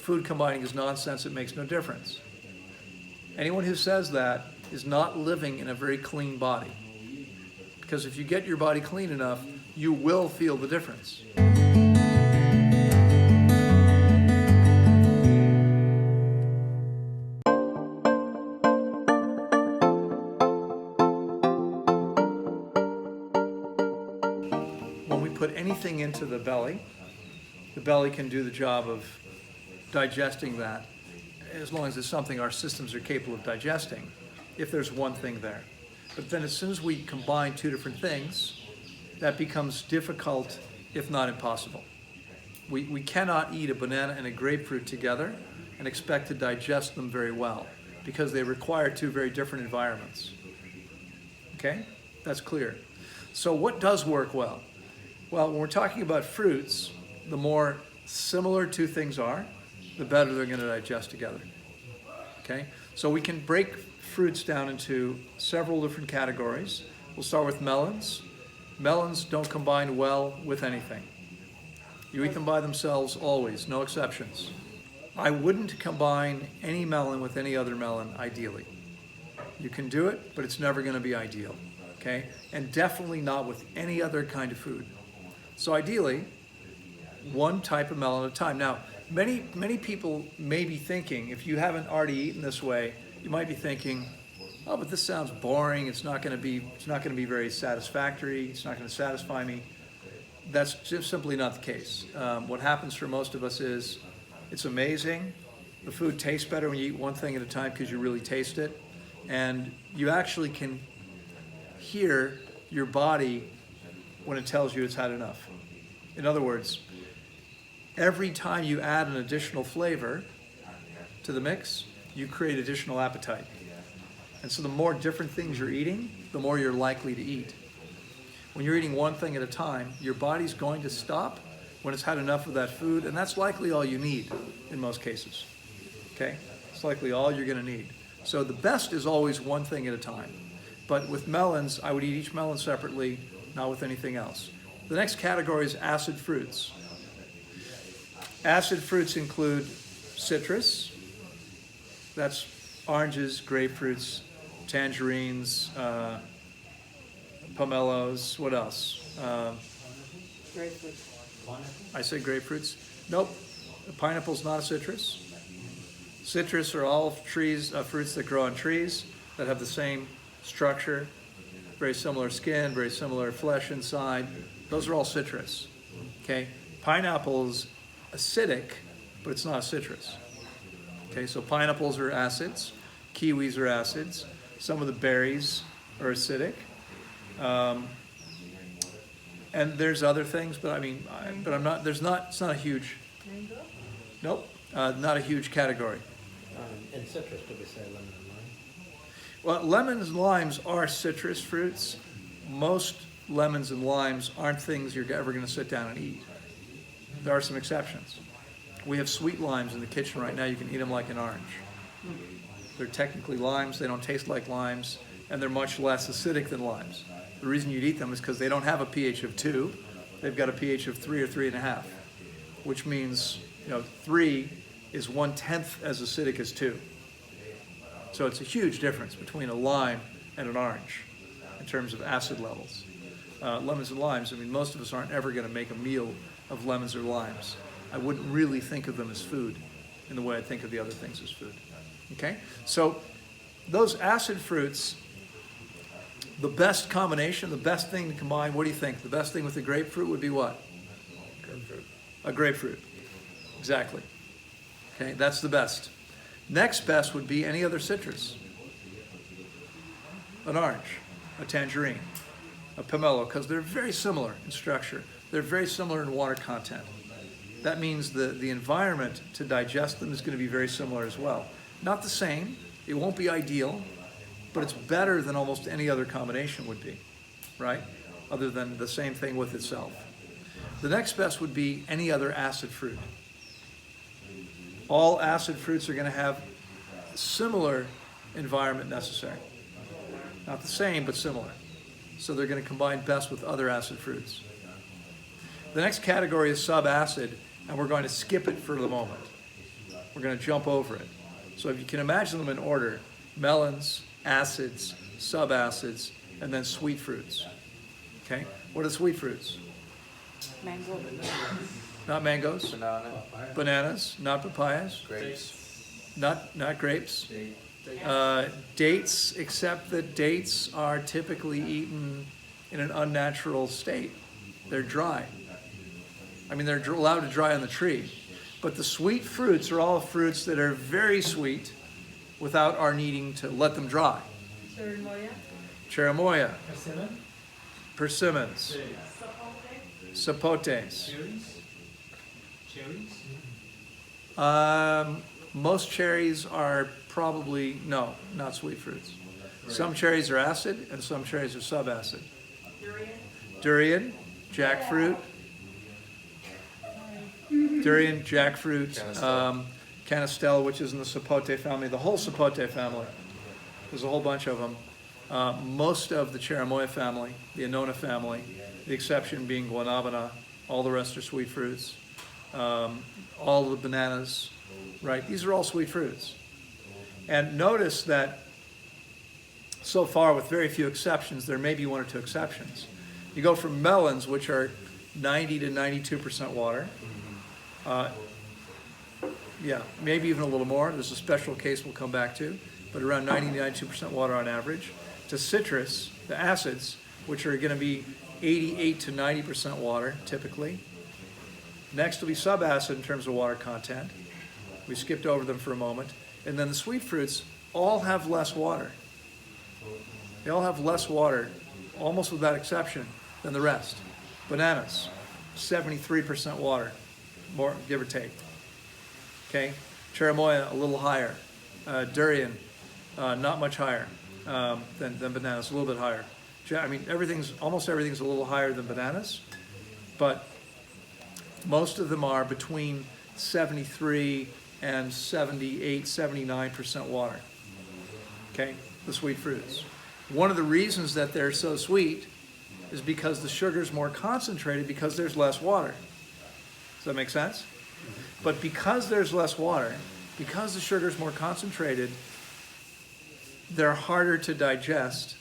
food combining is nonsense, it makes no difference. Anyone who says that is not living in a very clean body. Because if you get your body clean enough, you will feel the difference. When we put anything into the belly can do the job of digesting that, as long as it's something our systems are capable of digesting, if there's one thing there. But then as soon as we combine two different things, that becomes difficult, if not impossible. We cannot eat a banana and a grapefruit together and expect to digest them very well, because they require two very different environments. Okay? That's clear. So what does work well? Well, when we're talking about fruits, the more similar two things are, the better they're going to digest together. Okay? So we can break fruits down into several different categories. We'll start with melons. Melons don't combine well with anything. You eat them by themselves always, no exceptions. I wouldn't combine any melon with any other melon, ideally. You can do it, but it's never going to be ideal. Okay? And definitely not with any other kind of food. So ideally, one type of melon at a time. Now, many people may be thinking, if you haven't already eaten this way, you might be thinking, oh, but this sounds boring. It's not going to be very satisfactory. It's not going to satisfy me. That's just simply not the case. What happens for most of us is, it's amazing. The food tastes better when you eat one thing at a time because you really taste it, and you actually can hear your body when it tells you it's had enough. In other words, every time you add an additional flavor to the mix, you create additional appetite. And so the more different things you're eating, the more you're likely to eat. When you're eating one thing at a time, your body's going to stop when it's had enough of that food, and that's likely all you need in most cases. Okay? It's likely all you're going to need. So the best is always one thing at a time. But with melons, I would eat each melon separately, not with anything else. The next category is acid fruits. Acid fruits include citrus, that's oranges, grapefruits, tangerines, pomelos, what else? Grapefruits. I say grapefruits. Nope, pineapple's not a citrus. Citrus are all trees, fruits that grow on trees that have the same structure, very similar skin, very similar flesh inside. Those are all citrus. Okay, pineapple's acidic, but it's not a citrus. Okay, so pineapples are acids, kiwis are acids, some of the berries are acidic, and there's other things, but it's not a huge. Mango? Nope, not a huge category. In citrus, did we say lemon and lime? Well, lemons and limes are citrus fruits. Most lemons and limes aren't things you're ever going to sit down and eat. There are some exceptions. We have sweet limes in the kitchen right now. You can eat them like an orange. They're technically limes. They don't taste like limes, and they're much less acidic than limes. The reason you'd eat them is because they don't have a pH of 2. They've got a pH of 3 or 3.5, which means 3 is 1/10 as acidic as 2. So it's a huge difference between a lime and an orange in terms of acid levels. Lemons and limes, most of us aren't ever going to make a meal of lemons or limes. I wouldn't really think of them as food in the way I think of the other things as food. Okay? So those acid fruits, the best combination, the best thing to combine, what do you think? The best thing with a grapefruit would be what? Grapefruit. A grapefruit. Exactly. Okay, that's the best. Next best would be any other citrus. An orange, a tangerine, a pomelo, because they're very similar in structure. They're very similar in water content. That means the environment to digest them is going to be very similar as well. Not the same, it won't be ideal, but it's better than almost any other combination would be, right? Other than the same thing with itself. The next best would be any other acid fruit. All acid fruits are going to have similar environment necessary. Not the same, but similar. So they're going to combine best with other acid fruits. The next category is subacid, and we're going to skip it for the moment. We're going to jump over it. So if you can imagine them in order, melons, acids, subacids, and then sweet fruits. Okay? What are the sweet fruits? Mango. Not mangoes. Banana. Bananas, not papayas. Grapes. Not grapes. Dates, except that dates are typically eaten in an unnatural state. They're dry. I mean, they're allowed to dry on the tree. But the sweet fruits are all fruits that are very sweet without our needing to let them dry. Cherimoya, persimmons, sapotes. Most cherries are probably, no, not sweet fruits. Some cherries are acid and some cherries are subacid. Durian, jackfruit. Durian, jackfruit, canastella, which is in the sapote family, the whole sapote family. There's a whole bunch of them. Most of the cherimoya family, the annona family, the exception being guanabana. All the rest are sweet fruits. All the bananas, right? These are all sweet fruits. And notice that so far, with very few exceptions, there may be one or two exceptions. You go from melons, which are 90 to 92% water. Yeah, maybe even a little more. There's a special case we'll come back to, but around 90 to 92% water on average. To citrus, the acids, which are going to be 88 to 90% water typically. Next will be subacid in terms of water content. We skipped over them for a moment. And then the sweet fruits all have less water. They all have less water, almost without exception, than the rest. Bananas, 73% water, more give or take. Okay, cherimoya a little higher. Durian, not much higher than bananas, a little bit higher. I mean, almost everything's a little higher than bananas, but most of them are between 73 and 78, 79% water. Okay, the sweet fruits. One of the reasons that they're so sweet is because the sugar's more concentrated because there's less water. Does that make sense? But because there's less water, because the sugar's more concentrated, they're harder to digest.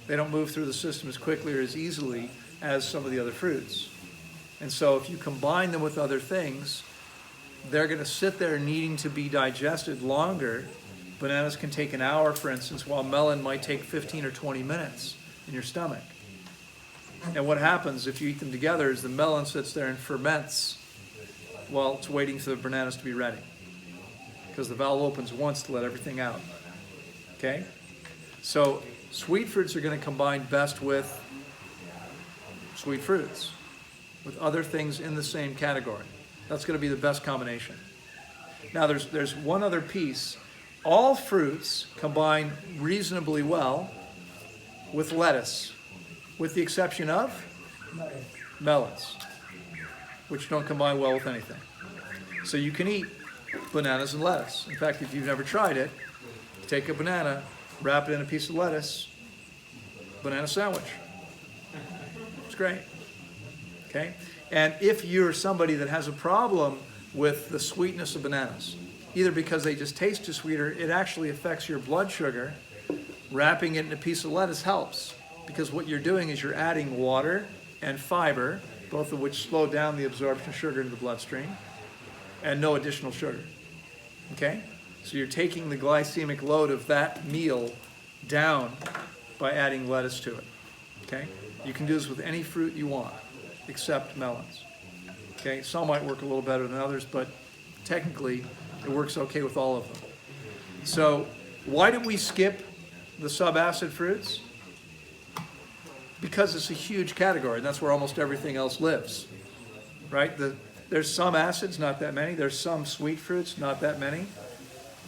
They don't move through the system as quickly or as easily as some of the other fruits. And so if you combine them with other things, they're going to sit there needing to be digested longer. Bananas can take an hour, for instance, while melon might take 15 or 20 minutes in your stomach. And what happens if you eat them together is the melon sits there and ferments while it's waiting for the bananas to be ready. Because the valve opens once to let everything out. Okay? So sweet fruits are going to combine best with sweet fruits, with other things in the same category. That's going to be the best combination. Now there's one other piece. All fruits combine reasonably well with lettuce, with the exception of melons, which don't combine well with anything. So you can eat bananas and lettuce. In fact, if you've never tried it, take a banana, wrap it in a piece of lettuce, banana sandwich. It's great. Okay? And if you're somebody that has a problem with the sweetness of bananas, either because they just taste too sweet or it actually affects your blood sugar, wrapping it in a piece of lettuce helps. Because what you're doing is you're adding water and fiber, both of which slow down the absorption of sugar into the bloodstream, and no additional sugar. Okay? So you're taking the glycemic load of that meal down by adding lettuce to it. Okay? You can do this with any fruit you want, except melons. Okay? Some might work a little better than others, but technically it works okay with all of them. So why did we skip the subacid fruits? Because it's a huge category, and that's where almost everything else lives, right? There's some acids, not that many. There's some sweet fruits, not that many.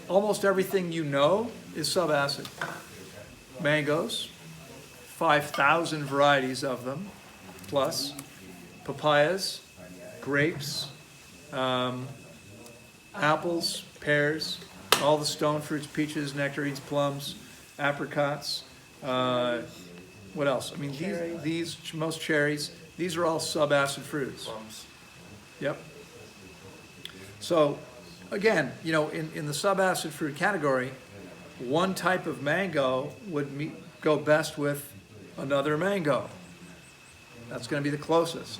Almost everything you know is subacid. Mangoes, 5,000 varieties of them, plus. Papayas, grapes, apples, pears, all the stone fruits, peaches, nectarines, plums, apricots, what else? I mean, these most cherries, these are all subacid fruits. Plums. Yep. So Again, you know, in the subacid fruit category, one type of mango would go best with another mango. That's going to be the closest.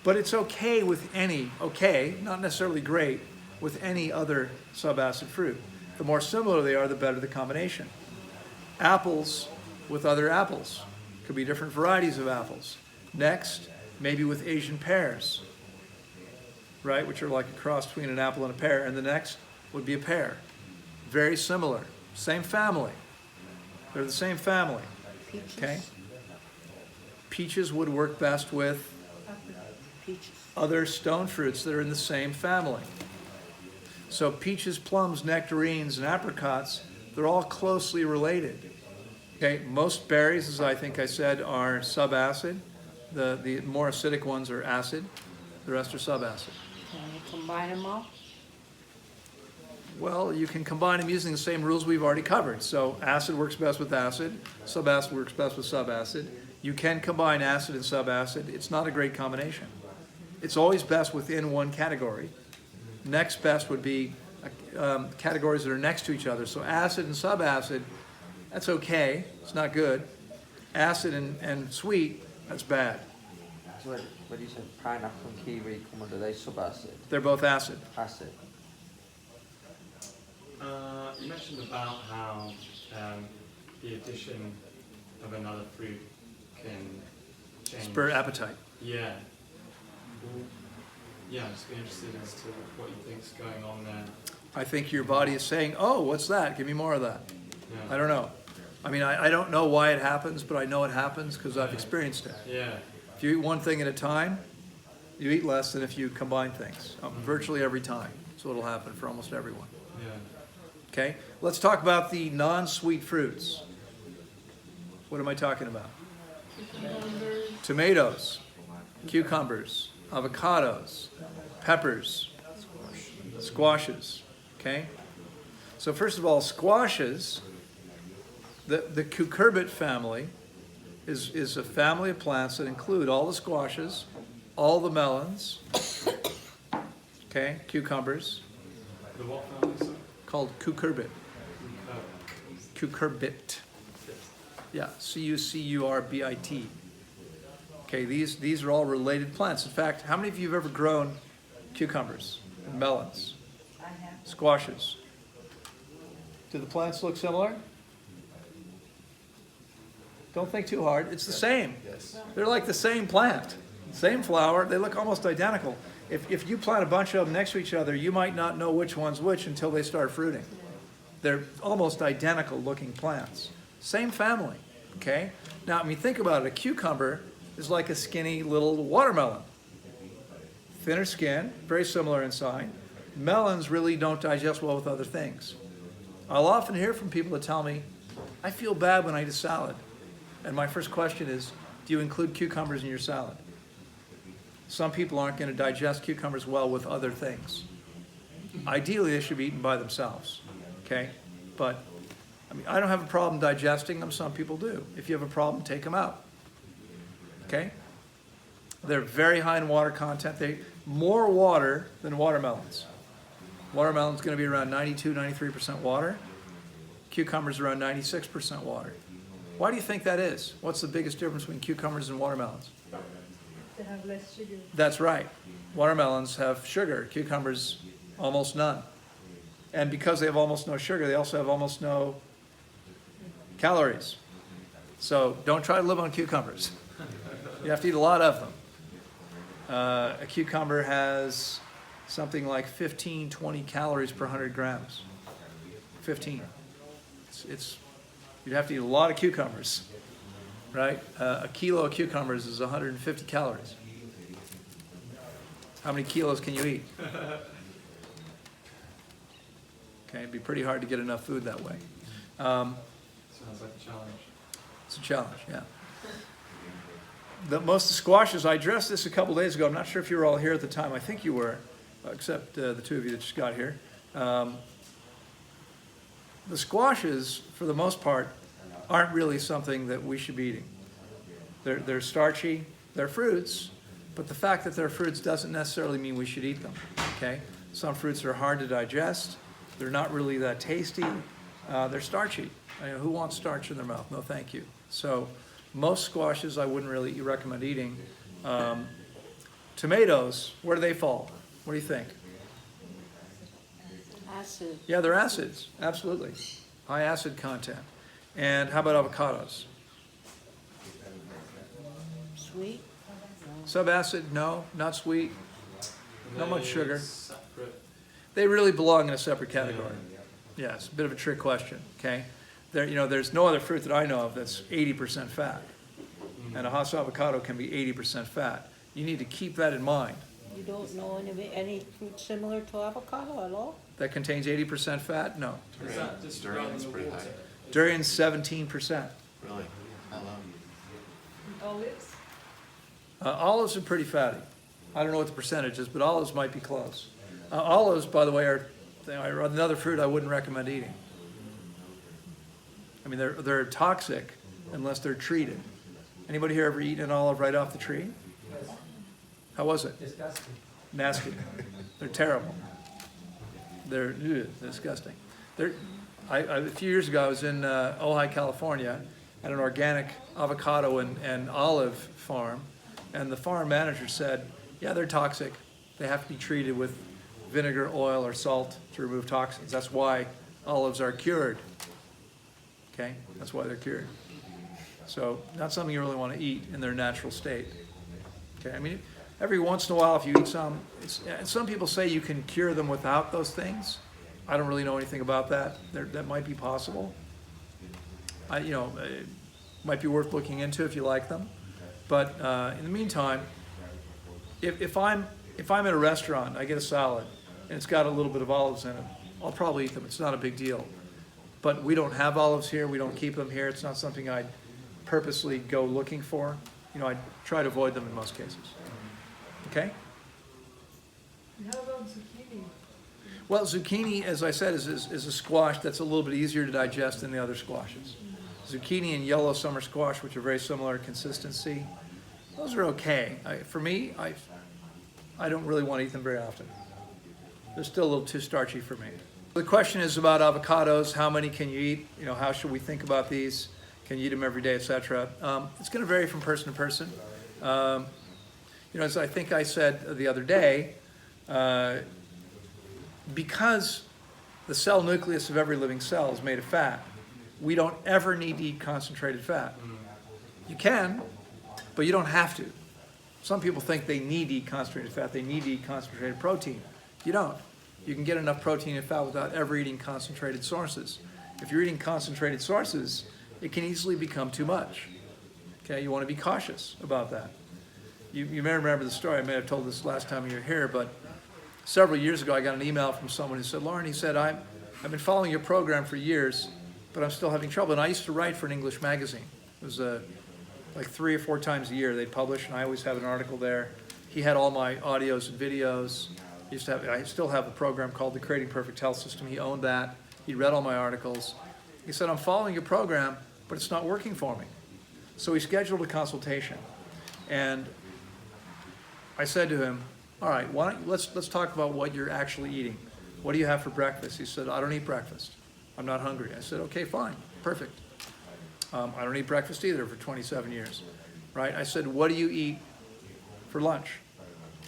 But it's okay with any, okay, not necessarily great, with any other subacid fruit. The more similar they are, the better the combination. Apples with other apples. Could be different varieties of apples. Next, maybe with Asian pears, right, which are like a cross between an apple and a pear, and the next would be a pear. Very similar, same family. They're the same family, Peaches. okay? Peaches would work best with Peaches. other stone fruits that are in the same family. So peaches, plums, nectarines, and apricots, they're all closely related. Okay, most berries, as I think I said, are subacid. The more acidic ones are acid. The rest are subacid. Can you combine them all? Well, you can combine them using the same rules we've already covered. So acid works best with acid. Subacid works best with subacid. You can combine acid and subacid. It's not a great combination. It's always best within one category. Next best would be categories that are next to each other. So acid and subacid, that's okay. It's not good. Acid and sweet, that's bad. So when you said pineapple and kiwi come under, they subacid, They're both acid. acid. You mentioned about how the addition of another fruit can change. Spur appetite. Yeah. Well, yeah, I'm just interested as to what you think's going on there. I think your body is saying, oh, what's that? Give me more of that. Yeah. I don't know. I mean, I don't know why it happens, but I know it happens because I've experienced it. Yeah. If you eat one thing at a time, you eat less than if you combine things. Virtually every time. So it'll happen for almost everyone. Yeah. Okay? Let's talk about the non-sweet fruits. What am I talking about? Tomatoes, cucumbers, avocados, peppers, squashes. Okay? So first of all, squashes, the cucurbit family is a family of plants that include all the squashes, all the melons, okay, cucumbers, The what family, sorry? called cucurbit. Oh, Cucurbit. Yeah, C-U-C-U-R-B-I-T. Okay, these are all related plants. In fact, how many of you have ever grown cucumbers and melons, I have. squashes? Do the plants look similar? Don't think too hard. It's the same. They're like the same plant, same flower. They look almost identical. If you plant a bunch of them next to each other, you might not know which one's which until they start fruiting. They're almost identical looking plants. Same family, okay? Now, I mean, think about it. A cucumber is like a skinny little watermelon. Thinner skin, very similar inside. Melons really don't digest well with other things. I'll often hear from people that tell me, I feel bad when I eat a salad. And my first question is, do you include cucumbers in your salad? Some people aren't going to digest cucumbers well with other things. Ideally, they should be eaten by themselves, okay? But, I mean, I don't have a problem digesting them. Some people do. If you have a problem, take them out, okay? They're very high in water content. More water than watermelons. Watermelon's going to be around 92, 93% water. Cucumbers around 96% water. Why do you think that is? What's the biggest difference between cucumbers and watermelons? They have less sugar. That's right. Watermelons have sugar, cucumbers almost none. And because they have almost no sugar, they also have almost no calories. So don't try to live on cucumbers. You have to eat a lot of them. A cucumber has something like 15, 20 calories per 100 grams. 15. You'd have to eat a lot of cucumbers, right? A kilo of cucumbers is 150 calories. How many kilos can you eat? Okay, it'd be pretty hard to get enough food that way. sounds like a challenge. It's a challenge, yeah. Most of the squashes, I addressed this a couple days ago. I'm not sure if you were all here at the time. I think you were, except the two of you that just got here. The squashes, for the most part, aren't really something that we should be eating. They're starchy, they're fruits, but the fact that they're fruits doesn't necessarily mean we should eat them, okay? Some fruits are hard to digest. They're not really that tasty. They're starchy. Who wants starch in their mouth? No, thank you. So most squashes I wouldn't really recommend eating. Tomatoes, where do they fall? What do you think? Acid. Yeah, they're acids, absolutely. High acid content. And how about avocados? Sweet. Subacid, no, not sweet. Not much sugar. Separate. They really belong in a separate category. Yes, a bit of a trick question, okay? There's no other fruit that I know of that's 80% fat. And a Hass avocado can be 80% fat. You need to keep that in mind. You don't know any fruit similar to avocado at all? That contains 80% fat? No. Is that just Durian's running pretty water? high. Durian's 17%. Really? How low? Olives. Olives are pretty fatty. I don't know what the percentage is, but olives might be close. Olives, by the way, are another fruit I wouldn't recommend eating. I mean, they're toxic unless they're treated. Anybody here ever eaten an olive right off the tree? How was it? Disgusting. Nasty. They're terrible. They're disgusting. A few years ago, I was in Ojai, California, at an organic avocado and olive farm, and the farm manager said, yeah, they're toxic. They have to be treated with vinegar, oil, or salt to remove toxins. That's why olives are cured. Okay? That's why they're cured. So, not something you really want to eat in their natural state. Okay? I mean, every once in a while, if you eat some, some people say you can cure them without those things. I don't really know anything about that. That might be possible. It might be worth looking into if you like them. But in the meantime, if I'm at a restaurant, I get a salad, and it's got a little bit of olives in it, I'll probably eat them. It's not a big deal. But we don't have olives here. We don't keep them here. It's not something I'd purposely go looking for. I try to avoid them in most cases. Okay? How about zucchini? Well, zucchini, as I said, is a squash that's a little bit easier to digest than the other squashes. Zucchini and yellow summer squash, which are very similar consistency, those are okay. For me, I don't really want to eat them very often. They're still a little too starchy for me. The question is about avocados. How many can you eat? How should we think about these? Can you eat them every day, etc.? It's going to vary from person to person. As I think I said the other day, because the cell nucleus of every living cell is made of fat, we don't ever need to eat concentrated fat. You can, but you don't have to. Some people think they need to eat concentrated fat, they need to eat concentrated protein. You don't. You can get enough protein and fat without ever eating concentrated sources. If you're eating concentrated sources, it can easily become too much. Okay, you want to be cautious about that. You may remember the story, I may have told this last time you were here, but several years ago I got an email from someone who said, Loren, he said, I've been following your program for years, but I'm still having trouble. And I used to write for an English magazine. It was like 3 or 4 times a year they'd publish, and I always have an article there. He had all my audios and videos. I still have a program called the Creating Perfect Health System. He owned that. He read all my articles. He said, I'm following your program, but it's not working for me. So he scheduled a consultation. And I said to him, all right, let's talk about what you're actually eating. What do you have for breakfast? He said, I don't eat breakfast. I'm not hungry. I said, okay, fine, perfect. I don't eat breakfast either for 27 years, right? I said, what do you eat for lunch?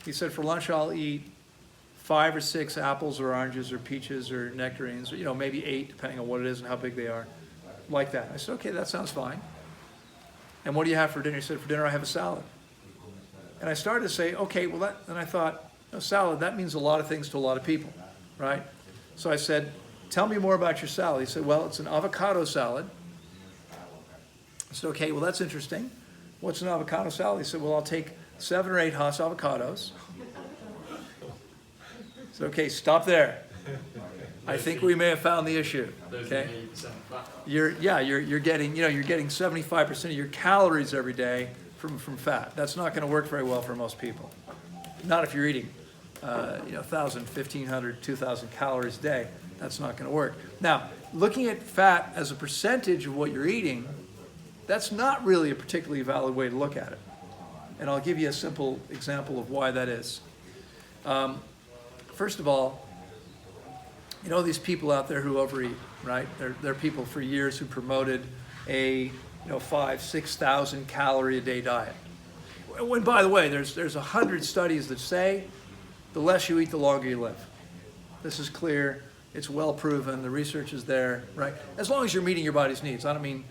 He said, for lunch I'll eat 5 or 6 apples or oranges or peaches or nectarines, or maybe 8, depending on what it is and how big they are, like that. I said, okay, that sounds fine. And what do you have for dinner? He said, for dinner I have a salad. And I started to say, okay, well, and I thought, salad, that means a lot of things to a lot of people, right? So I said, tell me more about your salad. He said, well, it's an avocado salad. I said, okay, well, that's interesting. What's an avocado salad? He said, well, I'll take 7 or 8 Hass avocados. I said, okay, stop there. I think we may have found the issue. Okay, you're getting 75% of your calories every day from fat. That's not going to work very well for most people. Not if you're eating 1,000, 1,500, 2,000 calories a day. That's not going to work. Now, looking at fat as a percentage of what you're eating, that's not really a particularly valid way to look at it. And I'll give you a simple example of why that is. first of all, you know these people out there who overeat, right? They're people for years who promoted a 5,000-6,000 calorie a day diet. When, by the way, there's 100 studies that say the less you eat, the longer you live. This is clear. It's well proven. The research is there, right? As long as you're meeting your body's needs. I don't mean,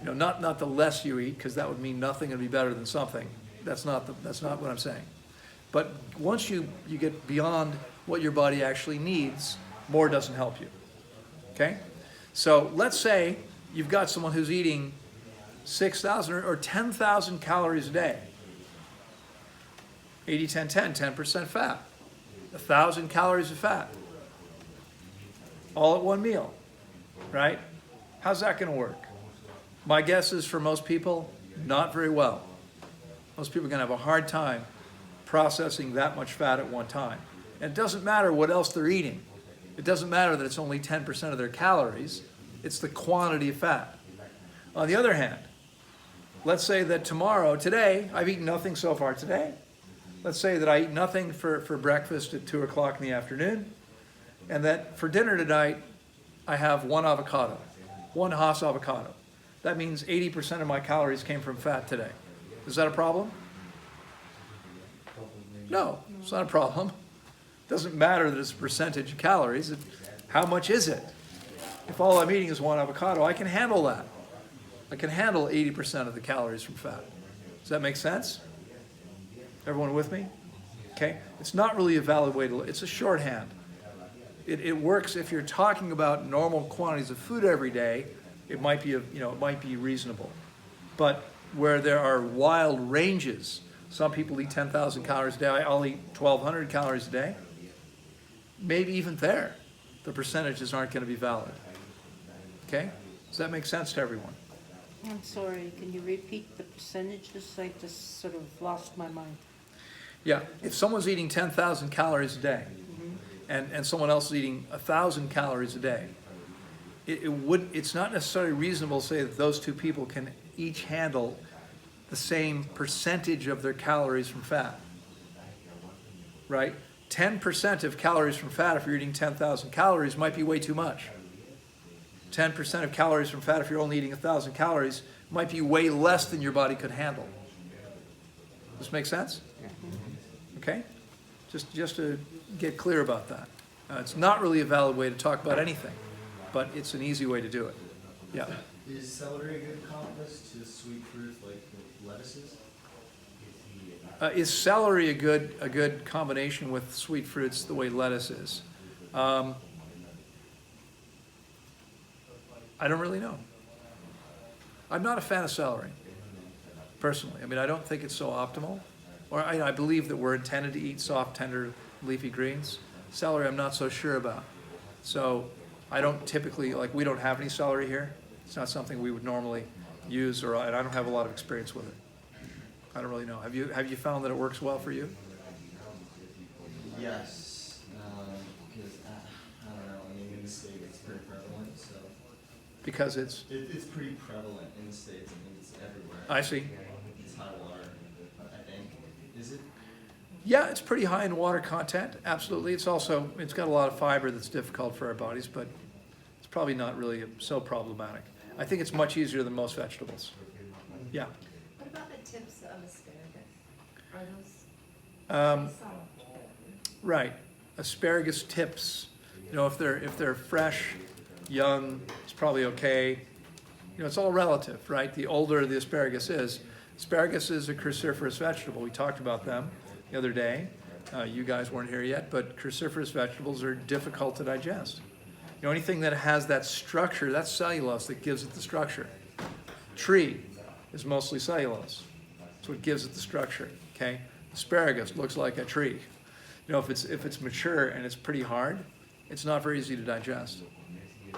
not the less you eat, because that would mean nothing and be better than something. That's not what I'm saying. But once you get beyond what your body actually needs, more doesn't help you. Okay? So let's say you've got someone who's eating 6,000 or 10,000 calories a day. 80-10-10, 10% fat. 1,000 calories of fat. All at one meal, right? How's that going to work? My guess is for most people, not very well. Most people are going to have a hard time processing that much fat at one time. And it doesn't matter what else they're eating. It doesn't matter that it's only 10% of their calories. It's the quantity of fat. On the other hand, let's say that today, I've eaten nothing so far today. Let's say that I eat nothing for breakfast at 2 o'clock in the afternoon, and that for dinner tonight, I have one avocado, one Hass avocado. That means 80% of my calories came from fat today. Is that a problem? No, it's not a problem. It doesn't matter that it's a percentage of calories. How much is it? If all I'm eating is one avocado, I can handle that. I can handle 80% of the calories from fat. Does that make sense? Everyone with me? Okay. It's not really a valid way to, it's a shorthand. It works if you're talking about normal quantities of food every day. It might be, it might be reasonable. But where there are wild ranges, some people eat 10,000 calories a day. I'll eat 1,200 calories a day. Maybe even there, the percentages aren't going to be valid. Okay? Does that make sense to everyone? I'm sorry, can you repeat the percentages? I just sort of lost my mind. Yeah, if someone's eating 10,000 calories a day, and someone else is eating 1,000 calories a day, it's not necessarily reasonable to say that those two people can each handle the same percentage of their calories from fat, right? 10% of calories from fat, if you're eating 10,000 calories, might be way too much. 10% of calories from fat, if you're only eating 1,000 calories, might be way less than your body could handle. Does this make sense? Okay? Just to get clear about that. It's not really a valid way to talk about anything, but it's an easy way to do it. Yeah. Is celery a good accomplice to sweet fruit like lettuces? Is celery a good combination with sweet fruits the way lettuce is? I don't really know. I'm not a fan of celery, personally. I mean, I don't think it's so optimal. Or I believe that we're intended to eat soft, tender, leafy greens. Celery, I'm not so sure about. So I don't typically, we don't have any celery here. It's not something we would normally use, and I don't have a lot of experience with it. I don't really know. Have you found that it works well for you? Yes, because I don't know. I mean, in the States it's pretty prevalent, so. Because it's pretty prevalent in the States. I think it's everywhere. I see. It's high water, I think. Is it? Yeah, it's pretty high in water content. Absolutely. It's got a lot of fiber that's difficult for our bodies, but it's probably not really so problematic. I think it's much easier than most vegetables. Yeah. What about the tips of asparagus? Are those Right. Asparagus tips. If they're fresh, young, it's probably okay. It's all relative, right? The older the asparagus is. Asparagus is a cruciferous vegetable. We talked about them the other day. You guys weren't here yet, but cruciferous vegetables are difficult to digest. Anything that has that structure, that's cellulose that gives it the structure. Tree is mostly cellulose. That's what gives it the structure, okay? Asparagus looks like a tree. If it's mature and it's pretty hard, it's not very easy to digest.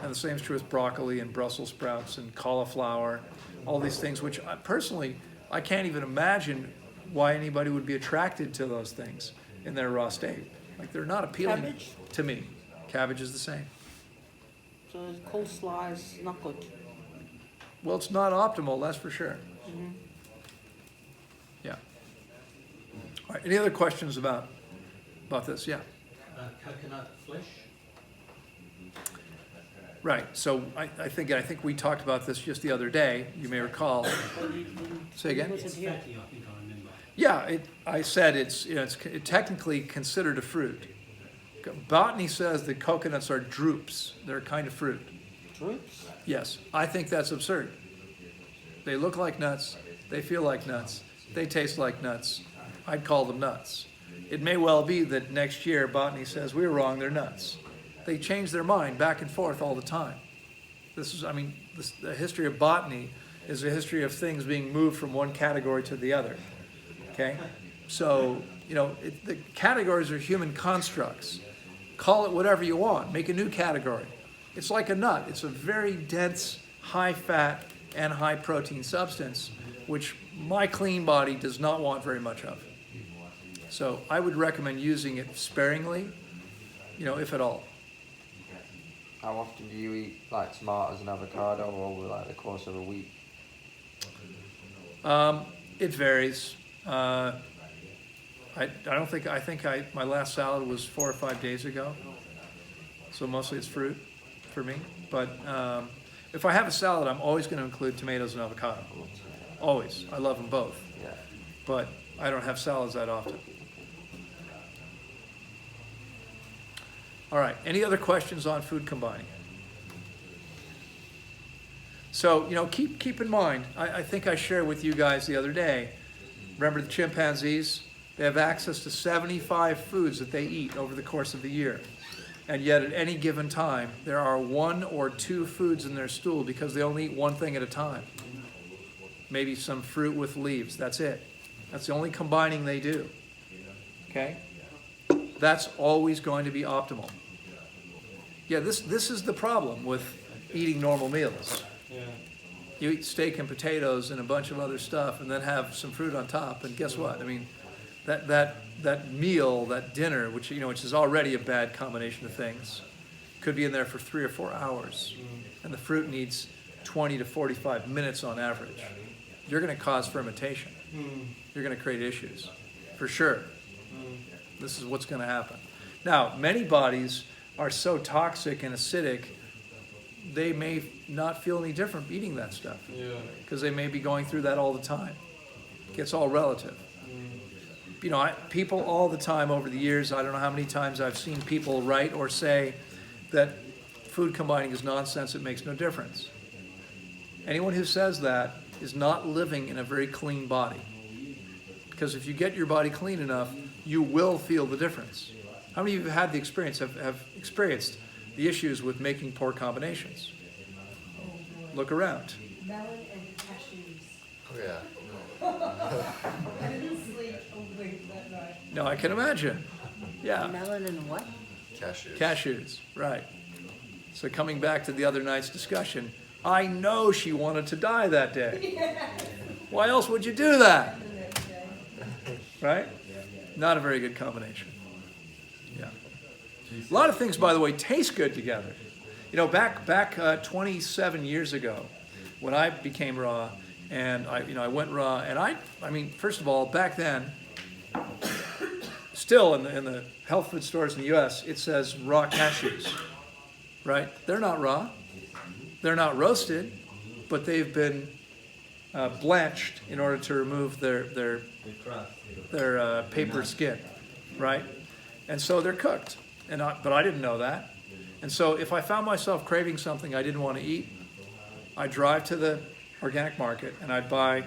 And the same is true with broccoli and Brussels sprouts and cauliflower, all these things, which I can't even imagine why anybody would be attracted to those things in their raw state. They're not appealing Cabbage? to me. Cabbage is the same. So coleslaw is not good. Well, it's not optimal, that's for sure. Yeah. All right, any other questions about this? Yeah. coconut flesh. Right, so I think we talked about this just the other day, you may recall. Say again? Was it It's here? fatty, I think I remember. Yeah, I said it's technically considered a fruit. Botany says that coconuts are drupes, they're a kind of fruit. Drupes? Yes, I think that's absurd. They look like nuts, they feel like nuts, they taste like nuts. I'd call them nuts. It may well be that next year botany says we were wrong, they're nuts. They change their mind back and forth all the time. The history of botany is a history of things being moved from one category to the other. Okay? So, the categories are human constructs. Call it whatever you want. Make a new category. It's like a nut. It's a very dense, high fat, and high protein substance, which my clean body does not want very much of. So I would recommend using it sparingly, if at all. How often do you eat like tomatoes and avocado over like the course of a week? It varies. I think my last salad was 4 or 5 days ago. So mostly it's fruit for me. But if I have a salad, I'm always going to include tomatoes and avocado. Always. I love them both. Yeah. But I don't have salads that often. All right. Any other questions on food combining? So, keep in mind, I think I shared with you guys the other day, remember the chimpanzees? They have access to 75 foods that they eat over the course of the year. And yet at any given time, there are 1 or 2 foods in their stool because they only eat one thing at a time. Maybe some fruit with leaves, that's it. That's the only combining they do. Okay? That's always going to be optimal. Yeah, this is the problem with eating normal meals. Yeah. You eat steak and potatoes and a bunch of other stuff and then have some fruit on top, and guess what? I mean, that meal, that dinner, which is already a bad combination of things, could be in there for 3 or 4 hours. And the fruit needs 20 to 45 minutes on average. You're going to cause fermentation. You're going to create issues, for sure. This is what's going to happen. Now, many bodies are so toxic and acidic, they may not feel any different eating that stuff. Yeah. Because they may be going through that all the time. It's all relative. People all the time over the years, I don't know how many times I've seen people write or say that food combining is nonsense, it makes no difference. Anyone who says that is not living in a very clean body. Because if you get your body clean enough, you will feel the difference. How many of you have had the experience, have experienced the issues with making poor combinations? Look around. Melon and cashews. Oh, yeah. I didn't sleep a week that night. No, I can imagine. Yeah. Melon and what? Cashews. Cashews, right. So coming back to the other night's discussion, I know she wanted to die that day. Why else would you do that? Right? Not a very good combination. Yeah. A lot of things, by the way, taste good together. Back 27 years ago, when I became raw, and I went raw, and first of all, back then, still in the health food stores in the U.S., it says raw cashews, right? They're not raw, they're not roasted, but they've been blanched in order to remove their paper skin, right? And so they're cooked, but I didn't know that. And so if I found myself craving something I didn't want to eat, I'd drive to the organic market and I'd buy,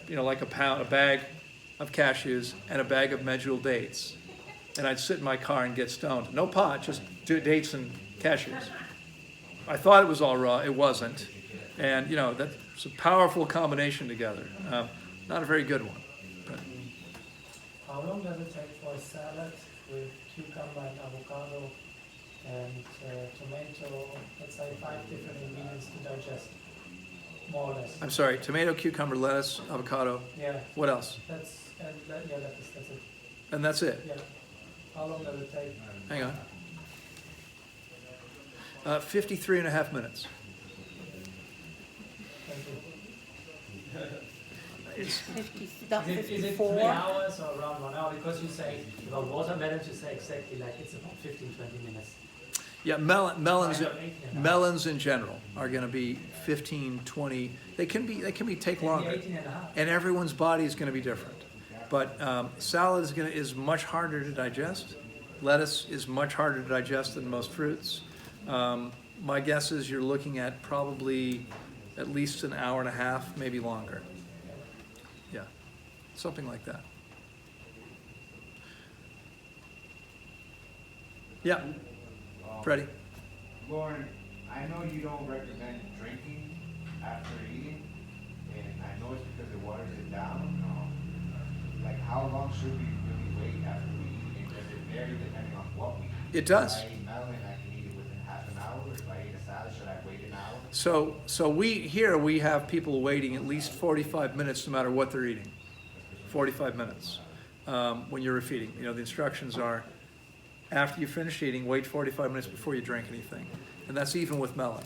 like a bag of cashews and a bag of medjool dates. And I'd sit in my car and get stoned. No pot, just dates and cashews. I thought it was all raw, it wasn't. And, that's a powerful combination together. Not a very good one. But how long does it take for a salad with cucumber and avocado and tomato, let's say 5 different ingredients to digest, more or less? I'm sorry, tomato, cucumber, lettuce, avocado. Yeah. What else? That's it. And that's it. Yeah. How long does it take? Hang on. 53 and a half minutes. Thank you. Is 50, not Is it 3 54? hours or around 1 hour? Because you say about watermelons, you say exactly like it's about 15, 20 minutes. Yeah, melons in general are going to be 15, 20. They can take longer, 18 and a half. and everyone's body is going to be different. But salad is much harder to digest. Lettuce is much harder to digest than most fruits. My guess is you're looking at probably at least an hour and a half, maybe longer. Yeah, something like that. Yeah, Freddie. Loren, I know you don't recommend drinking after eating, and I know it's because it waters it down. Like, how long should we really wait after we eat? And does it vary depending on what we eat? It does. If I eat melon, I can eat it within half an hour. If I eat a salad, should I wait an hour? So we have people waiting at least 45 minutes no matter what they're eating. 45 minutes when you're refeeding. You know, the instructions are after you finish eating, wait 45 minutes before you drink anything. And that's even with melon.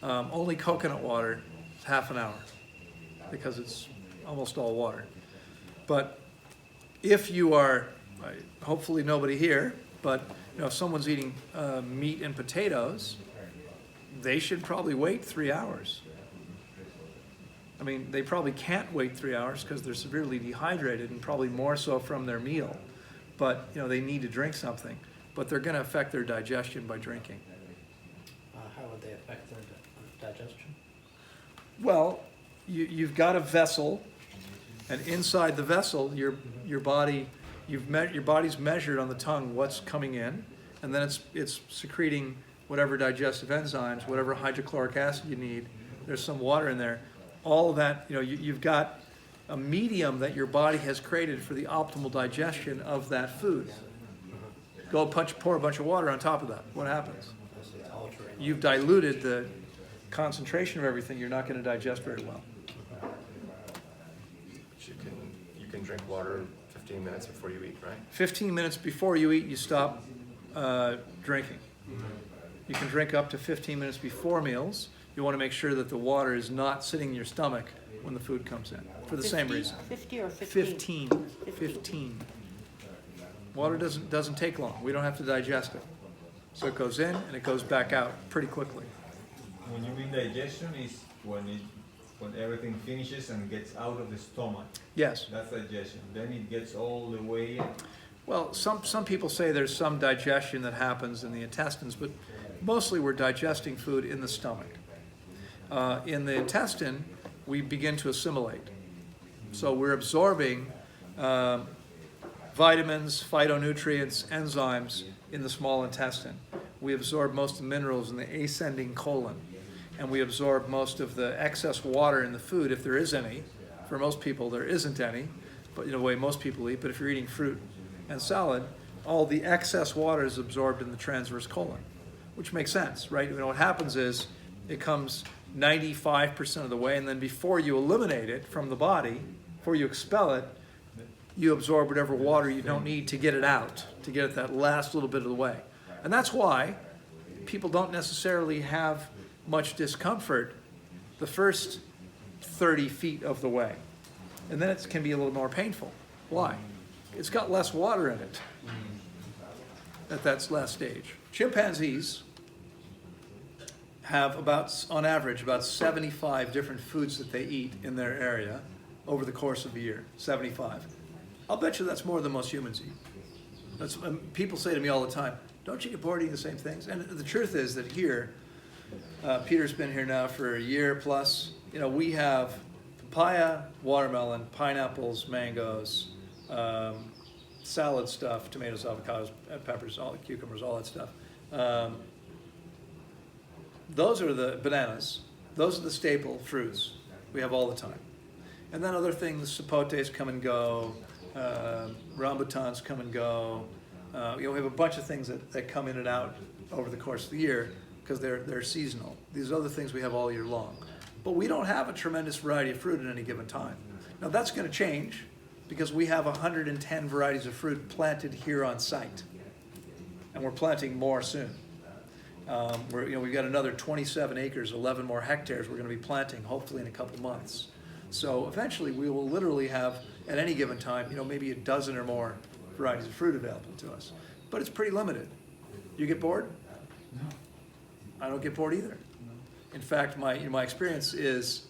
Only coconut water is half an hour because it's almost all water. But if you are, hopefully nobody here, but you know, if someone's eating meat and potatoes, they should probably wait 3 hours. I mean, they probably can't wait 3 hours because they're severely dehydrated and probably more so from their meal. But you know, they need to drink something. But they're going to affect their digestion by drinking. How would they affect their digestion? Well, you've got a vessel, and inside the vessel, your body's measured on the tongue what's coming in, and then it's secreting whatever digestive enzymes, whatever hydrochloric acid you need. There's some water in there. All of that, you know, you've got a medium that your body has created for the optimal digestion of that food. Go pour a bunch of water on top of that. What happens? You've diluted the concentration of everything. You're not going to digest very well. You can drink water 15 minutes before you eat, right? 15 minutes before you eat, you stop drinking. You can drink up to 15 minutes before meals. You want to make sure that the water is not sitting in your stomach when the food comes in, for the same reason. 50 or 15? 15. Water doesn't take long. We don't have to digest it. So it goes in and it goes back out pretty quickly. When you mean digestion is when everything finishes and gets out of the stomach. Yes. That's digestion. Then it gets all the way in. Well, some people say there's some digestion that happens in the intestines, but mostly we're digesting food in the stomach. In the intestine, we begin to assimilate. So we're absorbing vitamins, phytonutrients, enzymes in the small intestine. We absorb most of the minerals in the ascending colon, and we absorb most of the excess water in the food, if there is any. For most people, there isn't any, but in the way most people eat. But if you're eating fruit and salad, all the excess water is absorbed in the transverse colon, which makes sense, right? You know, what happens is it comes 95% of the way, and then before you eliminate it from the body, before you expel it, you absorb whatever water you don't need to get it out, to get it that last little bit of the way. And that's why people don't necessarily have much discomfort the first 30 feet of the way. And then it can be a little more painful. Why? It's got less water in it at that last stage. Chimpanzees have on average, about 75 different foods that they eat in their area over the course of a year. 75. I'll bet you that's more than most humans eat. People say to me all the time, don't you get bored eating the same things? And the truth is that here, Peter's been here now for a year plus. You know, we have papaya, watermelon, pineapples, mangoes, salad stuff, tomatoes, avocados, peppers, cucumbers, all that stuff. Those are the bananas. Those are the staple fruits we have all the time. And then other things, sapotes come and go, rambutans come and go. We have a bunch of things that come in and out over the course of the year because they're seasonal. These other things we have all year long. But we don't have a tremendous variety of fruit at any given time. Now that's going to change because we have 110 varieties of fruit planted here on site. And we're planting more soon. We've got another 27 acres, 11 more hectares we're going to be planting hopefully in a couple months. So eventually we will literally have, at any given time, maybe a dozen or more varieties of fruit available to us. But it's pretty limited. You get bored? No. I don't get bored either. In fact, my experience is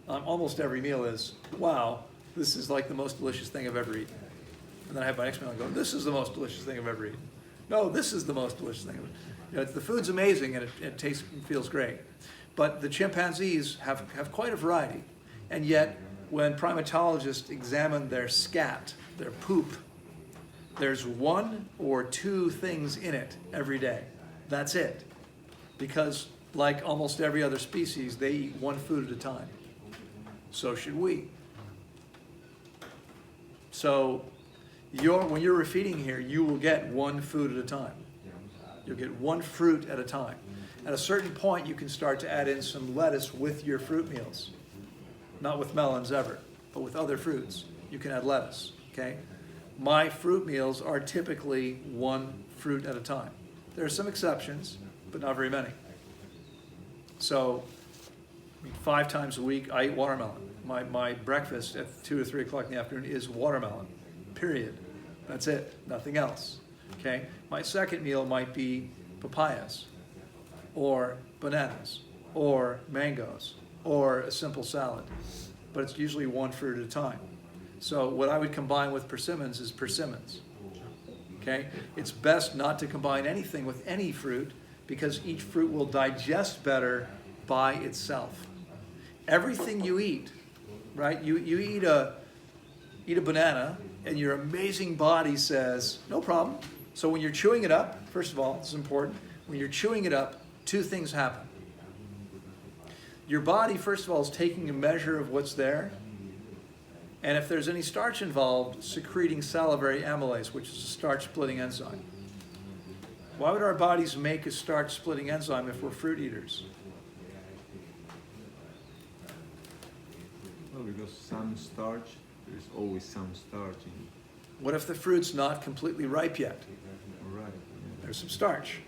almost every meal is, wow, this is like the most delicious thing I've ever eaten. And then I have my next meal and go, this is the most delicious thing I've ever eaten. No, this is the most delicious thing. The food's amazing and it tastes and feels great. But the chimpanzees have quite a variety. And yet, when primatologists examine their scat, their poop, there's 1 or 2 things in it every day. That's it. Because like almost every other species, they eat 1 food at a time. So should we. So when you're refeeding here, you will get 1 food at a time. You'll get 1 fruit at a time. At a certain point, you can start to add in some lettuce with your fruit meals. Not with melons ever, but with other fruits. You can add lettuce, okay? My fruit meals are typically 1 fruit at a time. There are some exceptions, but not very many. So, 5 times a week, I eat watermelon. My breakfast at 2 or 3 o'clock in the afternoon is watermelon, period. That's it, nothing else, okay? My second meal might be papayas, or bananas, or mangoes, or a simple salad. But it's usually 1 fruit at a time. So what I would combine with persimmons is persimmons, okay? It's best not to combine anything with any fruit because each fruit will digest better by itself. Everything you eat, right? You eat a banana and your amazing body says, no problem. So when you're chewing it up, first of all, this is important, when you're chewing it up, 2 things happen. Your body, first of all, is taking a measure of what's there, and if there's any starch involved, secreting salivary amylase, which is a starch-splitting enzyme. Why would our bodies make a starch-splitting enzyme if we're fruit eaters? Well, because some starch, there's always some starch in it. What if the fruit's not completely ripe yet? Right. Yeah. There's some starch.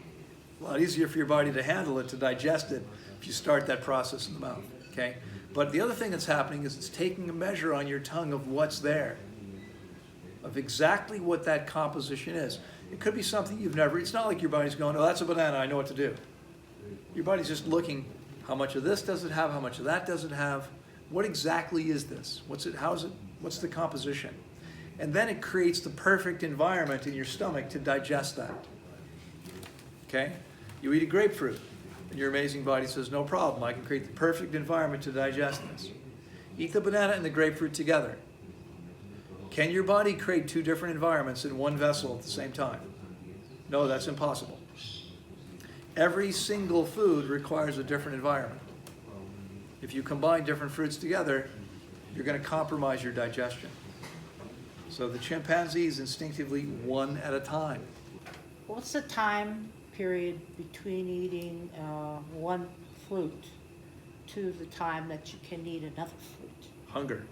A lot easier for your body to handle it, to digest it, if you start that process in the mouth, okay? But the other thing that's happening is it's taking a measure on your tongue of what's there, of exactly what that composition is. It could be something you've never, it's not like your body's going, oh, that's a banana, I know what to do. Your body's just looking, how much of this does it have, how much of that does it have, what exactly is this? What's it, how is it, what's the composition? And then it creates the perfect environment in your stomach to digest that, okay? You eat a grapefruit, and your amazing body says, no problem, I can create the perfect environment to digest this. Eat the banana and the grapefruit together. Can your body create 2 different environments in 1 vessel at the same time? No, that's impossible. Every single food requires a different environment. If you combine different fruits together, you're going to compromise your digestion. So the chimpanzees instinctively 1 at a time. What's the time period between eating 1 fruit to the time that you can eat another fruit? Hunger.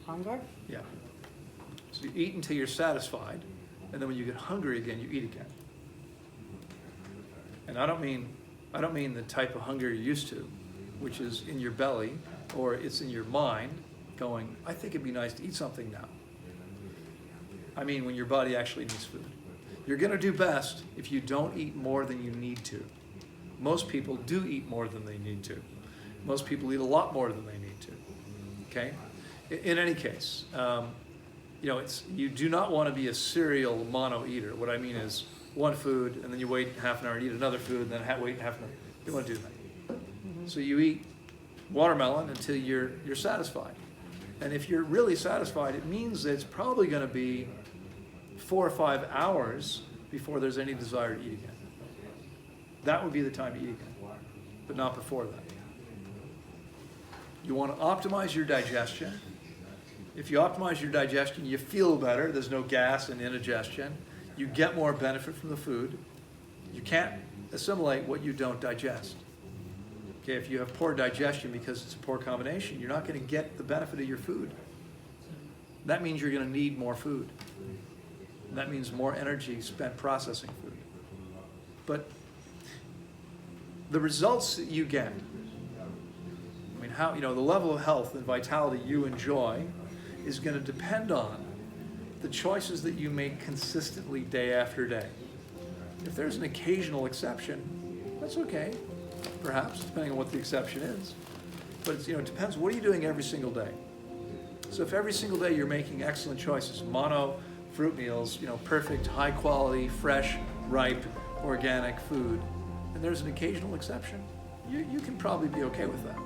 Hunger? Yeah. So you eat until you're satisfied, and then when you get hungry again, you eat again. And I don't mean the type of hunger you're used to, which is in your belly or it's in your mind going, I think it'd be nice to eat something now. I mean when your body actually needs food. You're going to do best if you don't eat more than you need to. Most people do eat more than they need to. Most people eat a lot more than they need to. Okay? In any case, you do not want to be a serial mono eater. What I mean is 1 food and then you wait half an hour and eat another food and then wait half an hour. You don't want to do that. So you eat watermelon until you're satisfied. And if you're really satisfied, it means that it's probably going to be 4 or 5 hours before there's any desire to eat again. That would be the time to eat again, but not before that. You want to optimize your digestion. If you optimize your digestion, you feel better. There's no gas and indigestion. You get more benefit from the food. You can't assimilate what you don't digest. Okay, if you have poor digestion because it's a poor combination, you're not going to get the benefit of your food. That means you're going to need more food. And that means more energy spent processing food. But the results that you get, I mean, how, the level of health and vitality you enjoy is going to depend on the choices that you make consistently day after day. If there's an occasional exception, that's okay, perhaps, depending on what the exception is. But it's, it depends, what are you doing every single day? So if every single day you're making excellent choices, mono fruit meals, perfect, high quality, fresh, ripe, organic food, and there's an occasional exception, you can probably be okay with that.